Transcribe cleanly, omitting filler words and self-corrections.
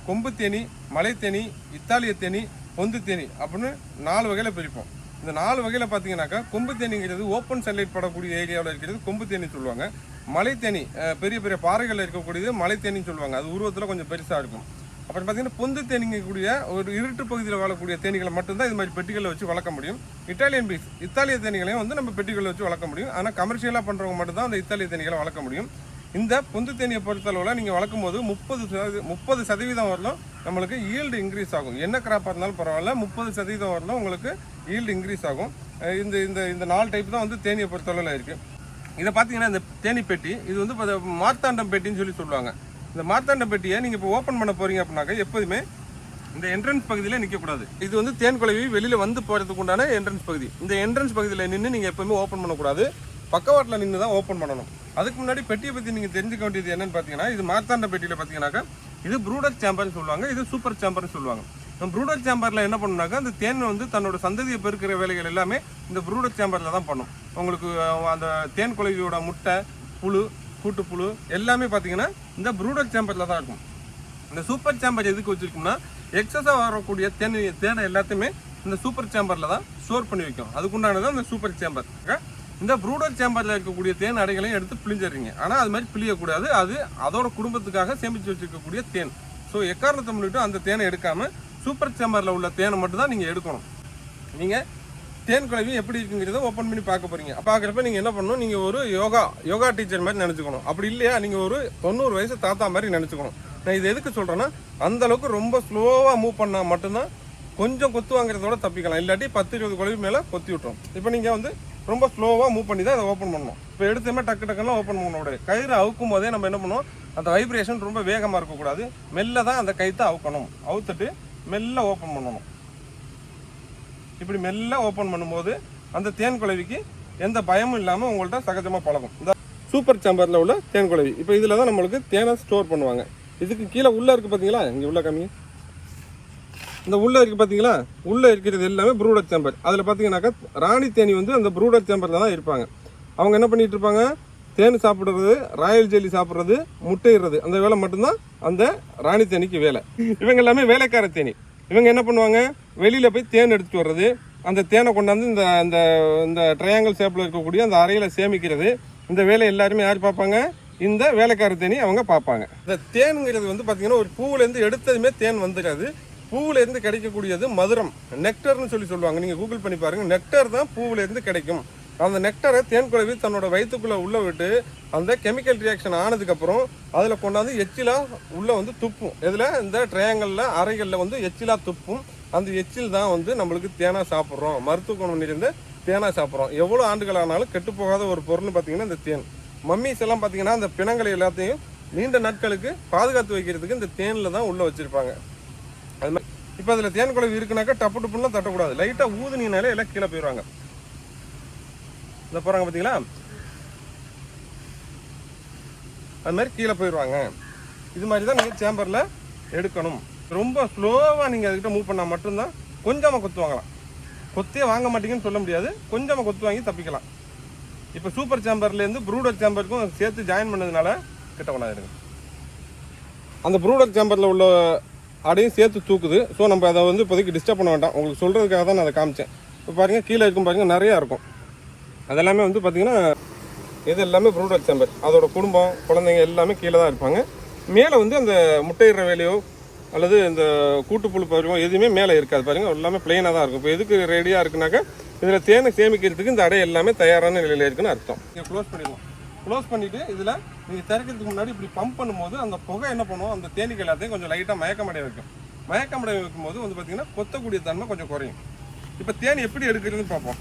கொம்பு தேனி, மலை தேனி, இத்தாலிய தேனி, பொந்து தேனி அப்படின்னு 4 வகையில் பிரிப்போம். இந்த 4 வகையில் பார்த்தீங்கன்னாக்கா கொம்பு தேனிங்கிறது ஓப்பன் சன்லைட் படக்கூடிய ஏரியாவில் இருக்கிறது கொம்பு தேனி சொல்லுவாங்க. மலை தேனி பெரிய பெரிய பாறைகளில் இருக்கக்கூடியது மலை தேனின்னு சொல்லுவாங்க. அது உருவத்தில் கொஞ்சம் பெருசாக இருக்கும். அப்புறம் பார்த்தீங்கன்னா பொந்து தேனிங்கக்கூடிய ஒரு இருட்டு பகுதியில் வாழக்கூடிய தேனிகளை மட்டும்தான் இது மாதிரி பெட்டிகளில் வச்சு வளர்க்க முடியும். இட்டாலியன் பீஸ், இத்தாலிய தேனிகளையும் வந்து நம்ம பெட்டிகளில் வச்சு வளர்க்க முடியும். ஆனால் கமர்ஷியலாக பண்ணுறவங்க மட்டும்தான் அந்த இத்தாலிய தேனிகளை வளர்க்க முடியும். இந்த பொந்து தேனியை பொறுத்தளவில் நீங்கள் வளர்க்கும் போது 30% வரலாம் நம்மளுக்கு ஈல்டு இன்க்ரீஸ் ஆகும். என்ன கிராப்பாக இருந்தாலும் பரவாயில்ல, 30% வரலாம் உங்களுக்கு ஈல்டு இன்க்ரீஸ் ஆகும். இந்த இந்த இந்த 4 டைப் தான் வந்து தேனியை பொறுத்தளவில் இருக்குது. இதை பார்த்தீங்கன்னா இந்த தேனி பெட்டி இது வந்து மார்த்தாண்டம் பெட்டின்னு சொல்லுவாங்க. இந்த மார்த்தாண்டம் பெட்டியை நீங்கள் இப்போ ஓப்பன் பண்ண போகிறீங்க அப்படின்னாக்கா எப்போதுமே இந்த என்ட்ரன்ஸ் பகுதியில் நிற்கக்கூடாது. இது வந்து தேன் குழவி வெளியில் வந்து போகிறதுக்கு உண்டான என்ட்ரன்ஸ் பகுதி. இந்த என்ட்ரன்ஸ் பகுதியில் நின்று நீங்கள் எப்போவுமே ஓப்பன் பண்ணக்கூடாது. பக்கவாட்டில் நின்று தான் ஓப்பன் பண்ணணும். அதுக்கு முன்னாடி பெட்டியை பற்றி நீங்கள் தெரிஞ்சுக்க வேண்டியது என்னன்னு பார்த்தீங்கன்னா, இது மார்த்தாண்ட பெட்டியில் பார்த்தீங்கன்னாக்கா இது ப்ரூடர் சேம்பர்னு சொல்லுவாங்க, இது சூப்பர் சேம்பர்னு சொல்லுவாங்க. ப்ரூடர் சேம்பரில் என்ன பண்ணுனாக்கா அந்த தேன் வந்து தன்னோட சந்ததியை பெருக்கிற வேலைகள் எல்லாமே இந்த ப்ரூடர் சேம்பரில் தான் பண்ணும். உங்களுக்கு அந்த தேன் குழவியோட முட்டை, புழு, கூட்டுப்புழு எல்லாமே பார்த்தீங்கன்னா இந்த ப்ரூடர் சேம்பரில் தான் இருக்கும். இந்த சூப்பர் சேம்பர் எதுக்கு வச்சுருக்கோம்னா எக்ஸஸாக வரக்கூடிய தேனை எல்லாத்தையுமே இந்த சூப்பர் சேம்பரில் தான் ஸ்டோர் பண்ணி வைக்கும். அதுக்குண்டானதான் இந்த சூப்பர் சேம்பர். இந்த ப்ரூடர் சேம்பரில் இருக்கக்கூடிய தேன் அடைகளையும் எடுத்து பிழிஞ்சிடுறீங்க. ஆனால் அது மாதிரி பிழியக்கூடாது. அது அதோட குடும்பத்துக்காக சேமித்து வச்சுருக்கக்கூடிய தேன். ஸோ எக்காரணத்தை முன்னிட்டு அந்த தேனை எடுக்காமல் சூப்பர் சேம்பரில் உள்ள தேனை மட்டும் தான் நீங்கள் எடுக்கணும். நீங்கள் தேன் குழவி எப்படி இருக்குங்கிறத ஓப்பன் பண்ணி பார்க்க போகிறீங்க. பார்க்குறப்ப நீங்கள் என்ன பண்ணணும், நீங்கள் ஒரு யோகா டீச்சர் மாதிரி நினச்சிக்கணும். அப்படி இல்லையா நீங்கள் ஒரு 90 வயசு தாத்தா மாதிரி நினச்சிக்கணும். நான் இது எதுக்கு சொல்கிறேன்னா, அந்தளவுக்கு ரொம்ப ஸ்லோவாக மூவ் பண்ணால் மட்டும்தான் கொஞ்சம் கொத்து வாங்குறதோட தப்பிக்கலாம். இல்லாட்டி 10-20 குழவி மேலே கொத்தி விட்டுரும். இப்போ நீங்கள் வந்து ரொம்ப ஸ்லோவாக மூவ் பண்ணி தான் அதை ஓப்பன் பண்ணணும். இப்போ எடுத்துமே டக்குலாம் ஓப்பன் பண்ணக்கூடாது. கயிறு அவுக்கும் போதே நம்ம என்ன பண்ணுவோம், அந்த வைப்ரேஷன் ரொம்ப வேகமாக இருக்கக்கூடாது. மெல்ல தான் அந்த கயிற்றை அவுக்கணும். அவுத்துட்டு மெல்ல ஓப்பன் பண்ணணும். இப்படி மெல்ல ஓப்பன் பண்ணும்போது அந்த தேன் குழவிக்கு எந்த பயமும் இல்லாமல் உங்கள்கிட்ட சகஜமாக பழகும். இந்த சூப்பர் சேம்பரில் உள்ள தேன் குழவி இப்போ இதில் தான் நம்மளுக்கு தேனை ஸ்டோர் பண்ணுவாங்க. இதுக்கு கீழே உள்ளே இருக்குது பார்த்தீங்களா, இங்கே உள்ள கம்மி இந்த உள்ளே இருக்குது பார்த்தீங்களா, உள்ளே இருக்கிறது எல்லாமே ப்ரூடர் சேம்பர். அதில் பார்த்தீங்கன்னாக்கா ராணி தேனி வந்து அந்த ப்ரூடர் சேம்பரில் தான் இருப்பாங்க. அவங்க என்ன பண்ணிகிட்டு இருப்பாங்க, தேன் சாப்பிட்றது, ராயல் ஜெல்லி சாப்பிட்றது, முட்டையிடுறது, அந்த வேலை மட்டும்தான் அந்த ராணி தேனிக்கு வேலை. இவங்க எல்லாமே வேலைக்கார தேனி. இவங்க என்ன பண்ணுவாங்க, வெளியில் போய் தேன் எடுத்துகிட்டு வர்றது, அந்த தேனை கொண்டாந்து இந்த இந்த இந்த ட்ரையாங்கிள் ஷேப்பில் இருக்கக்கூடிய அந்த அறையில் சேமிக்கிறது, இந்த வேலை எல்லாருமே யார் பார்ப்பாங்க, இந்த வேலைக்கார தேனி அவங்க பார்ப்பாங்க. இந்த தேனுங்கிறது வந்து பார்த்தீங்கன்னா ஒரு பூவிலேருந்து எடுத்ததுமே தேன் வந்துடாது. பூவிலேருந்து கிடைக்கக்கூடியது மதுரம், நெக்டர்னு சொல்லுவாங்க. நீங்கள் கூகுள் பண்ணி பாருங்கள், நெக்டர் தான் பூவிலேருந்து கிடைக்கும். அந்த நெக்டரை தேன் குழவி தன்னோட வயிற்றுக்குள்ளே உள்ளே விட்டு அந்த கெமிக்கல் ரியாக்ஷன் ஆனதுக்கப்புறம் அதில் கொண்டாந்து எச்சிலாக உள்ளே வந்து துப்பும். இதில் இந்த ட்ரையாங்கலில் அறைகளில் வந்து எச்சிலாக துப்பும். அந்த எச்சில் தான் வந்து நம்மளுக்கு தேனாக சாப்பிட்றோம், மருத்துவ குணம் நிறைந்த தேனாக சாப்பிட்றோம். எவ்வளோ ஆண்டுகள் ஆனாலும் கெட்டு போகாத ஒரு பொருள்னு பார்த்தீங்கன்னா இந்த தேன். மம்மிஸ் எல்லாம் பார்த்தீங்கன்னா அந்த பிணங்களை எல்லாத்தையும் நீண்ட நாட்களுக்கு பாதுகாத்து வைக்கிறதுக்கு இந்த தேனில் தான் உள்ளே வச்சுருப்பாங்க. அது மாதிரி இப்போ அதில் தேன் குழவி இருக்குனாக்கா டப்பு டப்புலாம் தட்டக்கூடாது. லைட்டாக ஊதுனினாலே எல்லாம் கீழே போயிடுவாங்க. இந்த போகிறாங்க பார்த்தீங்களா, அது மாதிரி கீழே போயிடுவாங்க. இது மாதிரி தான் நீங்கள் சேம்பரில் எடுக்கணும். ரொம்ப ஸ்லோவாக நீங்கள் அதுக்கிட்ட மூவ் பண்ணால் மட்டும்தான் கொஞ்சமாக கொத்து வாங்கலாம். கொத்தே வாங்க மாட்டீங்கன்னு சொல்ல முடியாது, கொஞ்சமாக கொத்து வாங்கி தப்பிக்கலாம். இப்போ சூப்பர் சேம்பர்லேருந்து ப்ரூடர் சேம்பருக்கும் சேர்த்து ஜாயின் பண்ணதுனால கிட்ட கொண்டாடுங்க. அந்த ப்ரூடர் சேம்பரில் உள்ள அடையும் சேர்த்து தூக்குது. ஸோ நம்ம அதை வந்து இப்போதைக்கு டிஸ்டர்ப் பண்ண வேண்டாம். உங்களுக்கு சொல்கிறதுக்காக தான் நான் அதை காமிச்சேன். இப்போ பாருங்கள், கீழே இருக்கும் பாருங்கள், நிறையா இருக்கும். அதெல்லாமே வந்து பார்த்திங்கன்னா இது எல்லாமே ப்ரூடர் சேம்பர். அதோட குடும்பம், குழந்தைங்க எல்லாமே கீழே தான் இருப்பாங்க. மேலே வந்து அந்த முட்டையிடுற வேலையோ அல்லது இந்த கூட்டுப்புழு பருவம் எதுவுமே மேலே இருக்காது. பாருங்கள், எல்லாமே பிளெயினாக தான் இருக்கும். இப்போ எதுக்கு ரெடியாக இருக்குனாக்கா இதில் தேனை சேமிக்கிறதுக்கு இந்த அடை எல்லாமே தயாரான நிலையில் இருக்குன்னு அர்த்தம். நீங்கள் க்ளோஸ் பண்ணிடலாம். க்ளோஸ் பண்ணிவிட்டு இதில் நீங்கள் திறக்கிறதுக்கு முன்னாடி இப்படி பம்ப் பண்ணும்போது அந்த புகை என்ன பண்ணுவோம், அந்த தேனீக்கள் எல்லாத்தையும் கொஞ்சம் லைட்டாக மயக்கமடைய வைக்கும். மயக்கமடைய வைக்கும்போது வந்து பார்த்திங்கன்னா கொத்தக்கூடிய தன்மை கொஞ்சம் குறையும். இப்போ தேனி எப்படி எடுக்கிறதுன்னு பார்ப்போம்.